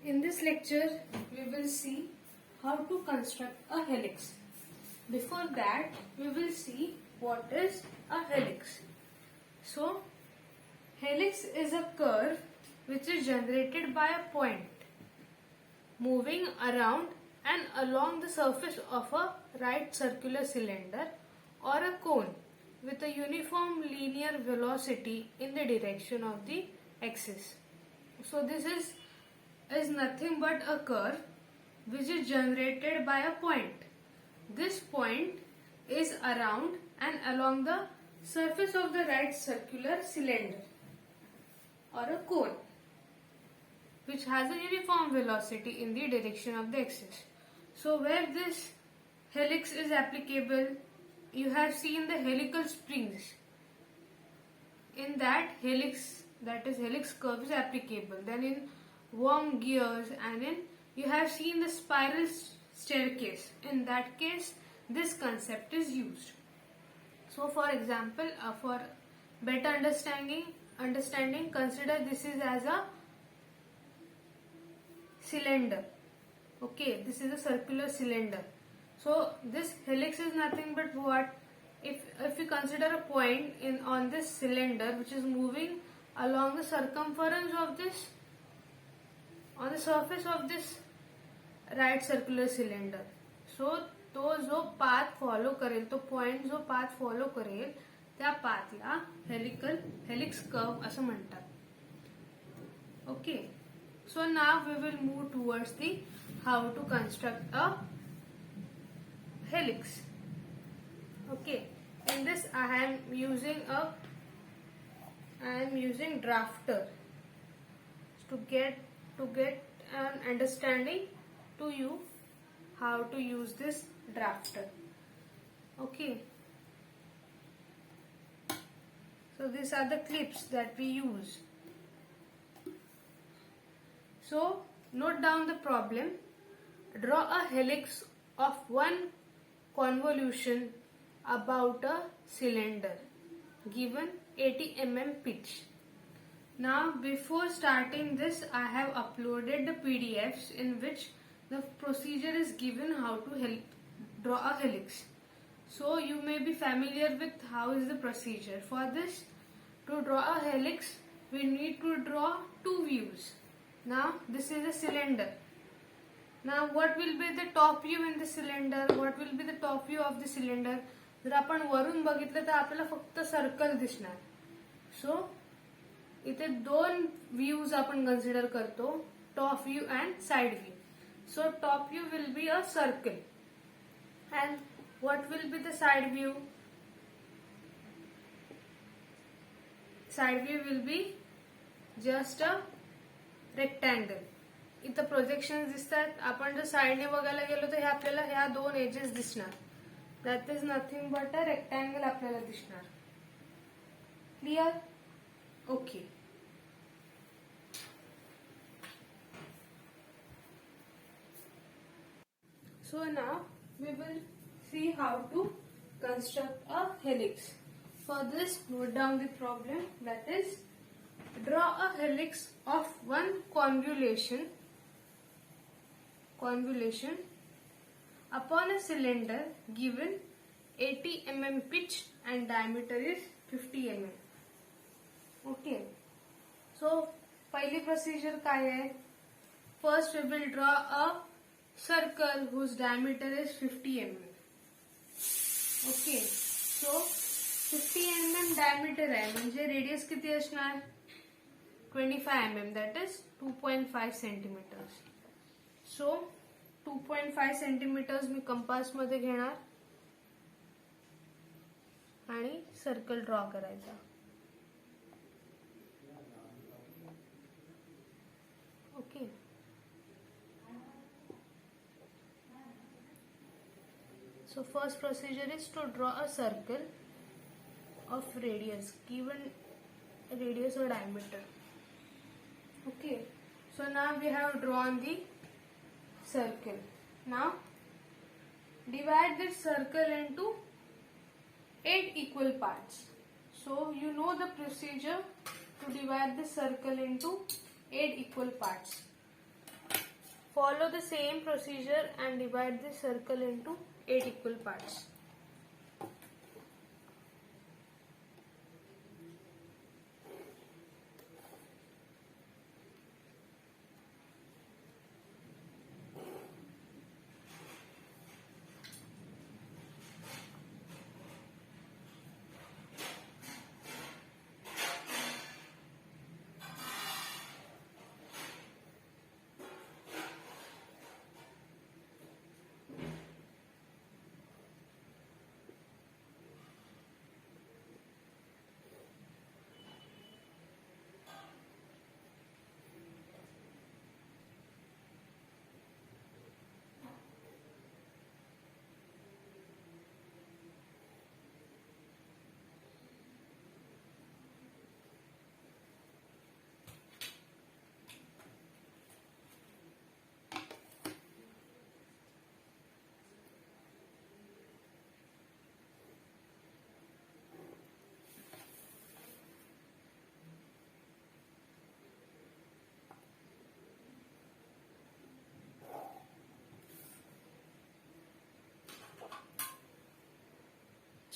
In this lecture, we will see how to construct a helix. Before that, we will see what is a helix. So, helix is a curve which is generated by a point moving around and along the surface of a right circular cylinder or a cone with a uniform linear velocity in the direction of the axis. So this is nothing but a curve which is generated by a point. This point is around and along the surface of the right circular cylinder or a cone which has a uniform velocity in the direction of the axis. So where this helix is applicable, you have seen the helical springs. In that helix curve is applicable. Then in worm gears and in you have seen the spiral staircase. In that case, this concept is used. So for example, for better understanding, consider this is as a cylinder. Okay, this is a circular cylinder. So this helix is nothing but what? If you consider a point on this cylinder which is moving along the circumference of this, on the surface of this right circular cylinder. So तो जो path follow करेल, तो point जो path follow करेल, त्या pathला helix curve असं म्हणतात. Okay. So now we will move towards the how to construct a helix. Okay. In this I am using drafter to get an understanding to you how to use this drafter. Okay. So these are the clips that we use. So note down the problem. Draw a helix of one convolution about a cylinder given 80 mm pitch. Now before starting this, I have uploaded the PDFs in which the procedure is given how to draw a helix. So you may be familiar with how is the procedure. For this, to draw a helix, we need to draw two views. Now this is a cylinder. Now what will be the top view in the cylinder? What will be the top view of the cylinder? जर आपण वरून बघितलं तर आपल्याला फक्त circle दिसणार. सो इथे दोन व्ह्यूज आपण कन्सिडर करतो, top view and side view. So top view will be a circle and what will be the side view? Side view will be just a rectangle. इथं प्रोजेक्शन दिसतात. आपण जर साइडने बघायला गेलो तर हे आपल्याला ह्या दोन एजेस दिसणार. That is nothing but a rectangle आपल्याला दिसणार. Clear? Okay. So now we will see how to construct a helix. For this, note down the problem, that is, draw a helix of one convolution upon a cylinder given 80 mm pitch and diameter is 50 mm. Okay. So पहिली procedure काय आहे? First we will draw a circle whose diameter is 50 mm. Okay. So 50 mm diameter आहे म्हणजे radius किती असणार? 25 mm, that is 2.5 centimeters. So 2.5 centimetres मी compass मध्ये घेणार आणि सर्कल ड्रॉ करायचा. Okay. So first procedure is to draw a circle of radius given radius or diameter. Okay. So now we have drawn the circle. Now divide this circle into 8 equal parts. So you know the procedure to divide the circle into 8 equal parts. follow the same procedure and divide the circle into 8 equal parts.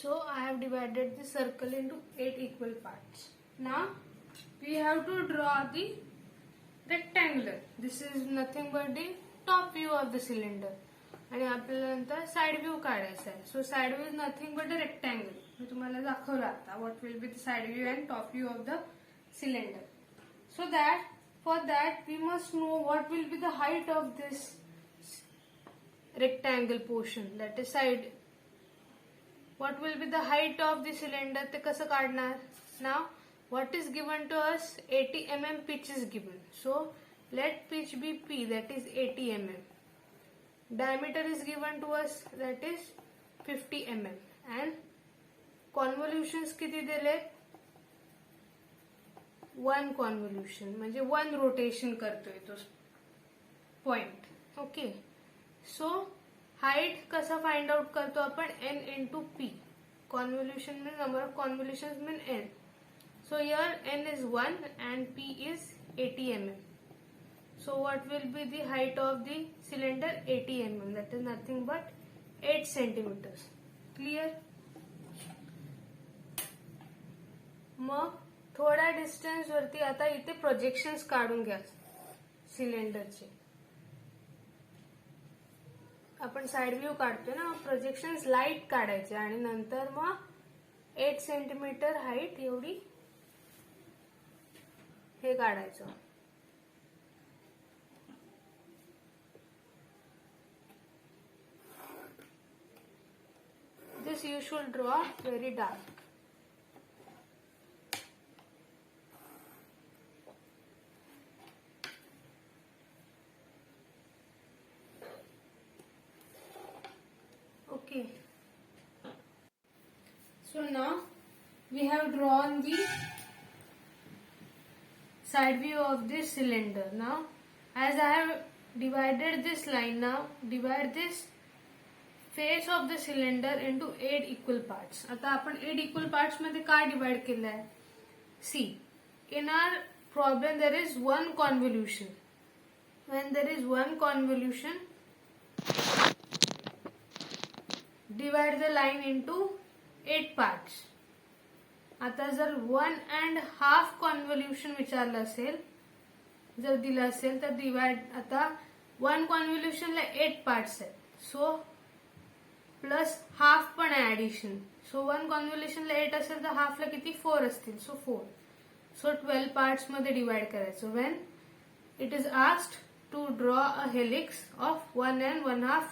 So I have divided the circle into 8 equal parts. Now we have to draw the rectangular. This is nothing but the top view of the cylinder. आणि आपल्याला नंतर side view काढायचा आहे. So side view is nothing but a rectangle. मी तुम्हाला दाखवलं आता what will be the side view and top view of the cylinder. So that for that we must know what will be the height of this rectangle portion, that is side. What will be the height of the cylinder ते कसं काढणार? Now what is given to us? 80 mm pitch is given. So let pitch be P, that is 80 mm. Diameter is given to us, that is 50 mm. And convolutions किती दिले? 1 convolution म्हणजे 1 rotation करतोय तो point. Okay. So height कसा find out करतो आपण? n into p. Convolution means number of convolutions mean n. So here n is 1 and p is 80 mm. So what will be the height of the cylinder? 80 mm. That is nothing but 8 centimeters. Clear? मग थोड्या distance वरती आता इथे projections काढून घ्या सिलेंडरचे. आपण side view काढतोय ना, projections light काढायचे आणि नंतर मग 8 सेंटीमीटर हाईट एवढी हे काढायचं. This you should draw very dark. Okay. So now we have drawn the side view of this cylinder. Now as I have divided this line, now divide this face of the cylinder into 8 equal parts. आता आपण 8 equal parts मध्ये काय divide केलं आहे? See, in our problem there is one convolution. When there is one convolution, divide the line into 8 parts. आता जर 1.5 convolution विचारलं असेल, जर दिलं असेल तर डिवाइड, आता 1 convolution ला 8 parts आहेत. सो प्लस हाफ पण आहे ऍडिशन. सो 1 convolution ला 8 असेल तर हाफ ला किती? 4 असतील. सो 4. सो 12 parts मध्ये डिवाइड करायचं. When it is asked to draw a helix of 1 and 1/2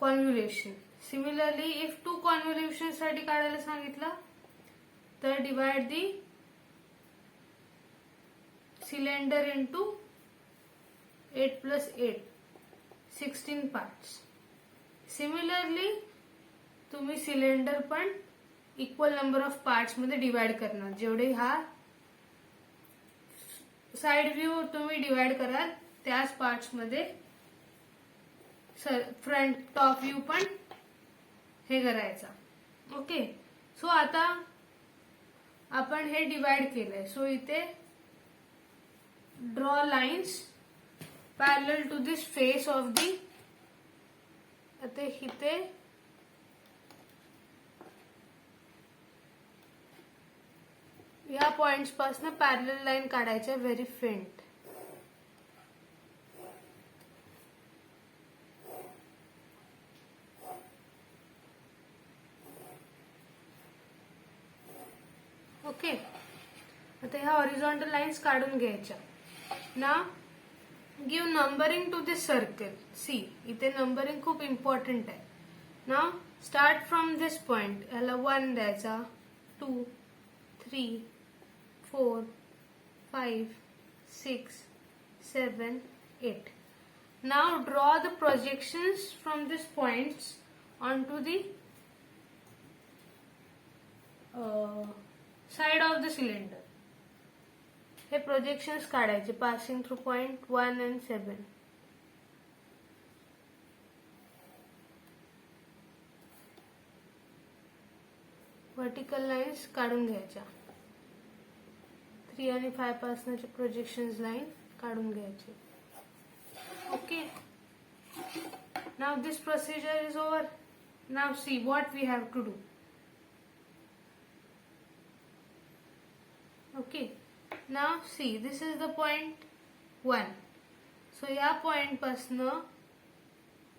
convolution. Similarly, if 2 convolutions साठी काढायला सांगितलं तर divide the cylinder into 8 plus 8, 16 parts. Similarly, तुम्ही सिलेंडर पण इक्वल नंबर ऑफ पार्ट्स मध्ये डिवाइड करणार. जेवढे हा साइड व्ह्यू तुम्ही डिवाइड कराल त्याच पार्ट्स मध्ये फ्रंट टॉप व्ह्यू पण हे करायचा. ओके. सो आता आपण हे डिवाइड केलंय. सो इथे draw lines parallel to this face of the आता इथे या पॉइंट्स पासून पॅरलल लाईन काढायच्या व्हेरी फेंट. ओके, आता ह्या हॉरिझॉन्टल लाईन्स काढून घ्यायच्या. Now give numbering to this circle. See, इथे नंबरिंग खूप इम्पॉर्टंट आहे. ना स्टार्ट फ्रॉम दिस पॉइंट, याला 1 द्यायचा, 2, 3, 4, 5, 6, 7, 8. Now draw the projections from these points onto the side of the cylinder. हे प्रोजेक्शन्स काढायचे passing through point 1 and 7. Vertical lines काढून घ्यायच्या. 3 आणि 5 पासूनचे प्रोजेक्शन्स लाईन काढून घ्यायचे. Okay, now this procedure is over. Now see what we have to do. Okay, now see, this is the point 1. So या point पासन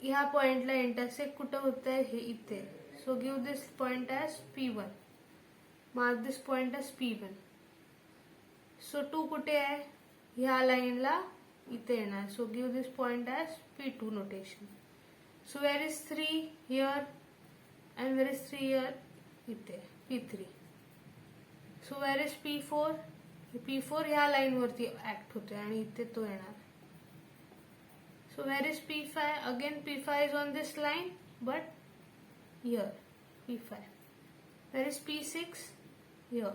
ह्या पॉइंटला इंटरसेक्ट कुठं होत आहे, हे इथे. So give this point as P1. Mark this point as P1. So 2 कुठे आहे, ह्या लाईनला इथे येणार. So give this point as P2 notation. So where is 3 here and wear is 3 here, इथे P3. So where is P4. P4 ह्या line वरती act होते आणि इथे तो येणार. सो where is P5. Again P5 is on this line but here P5. Where is P6, here.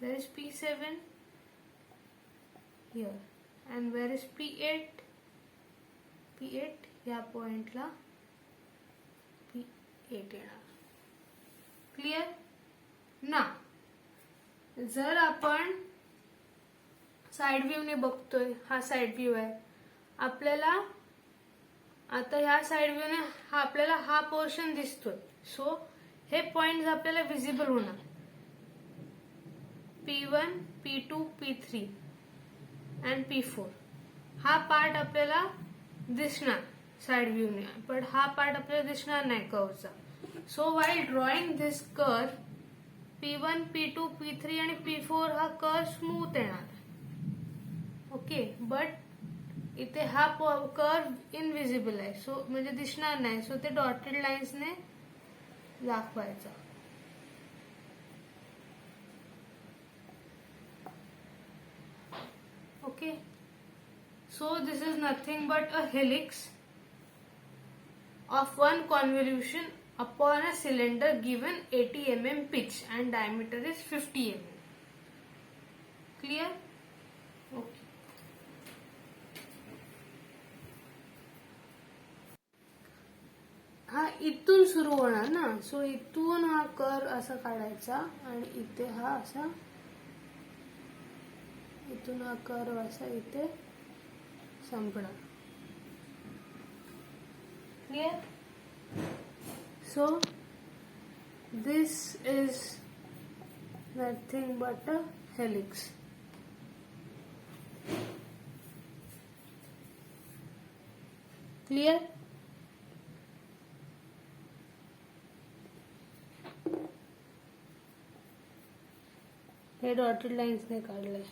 Where is P7, here. And where is P8. P8 ह्या पॉइंटला P8 येणार. क्लिअर. ना जर आपण साइड व्ह्यू ने बघतोय, हा साइड व्ह्यू आहे आपल्याला. आता ह्या साइड व्ह्यू ने आपल्याला हा पोर्शन दिसतोय. सो हे पॉइंट्स आपल्याला विजिबल होणार. P1, P2, P3 and P4. हा पार्ट आपल्याला दिसणार साइड व्ह्यू ने, पण हा पार्ट आपल्याला दिसणार नाही कर्वचा. So while drawing this curve, P1, P2, P3 आणि P4 हा कर्व स्मूथ येणार. ओके, बट इथे हा कर्व इनविजिबल आहे. सो म्हणजे दिसणार नाही. सो ते डॉटेड लाईन्स ने दाखवायचा. Okay, so this is nothing but a helix of one convolution upon a cylinder given 80 mm pitch and diameter is 50 mm. Clear? Okay. हा इथून सुरू होणार ना. सो इथून हा कर्व असा काढायचा आणि इथे हा असा, इथून हा कर्व असा इथे संपणार. Clear? So this is nothing but a helix. Clear? हे डॉटेड लाईन्स ने काढलंय.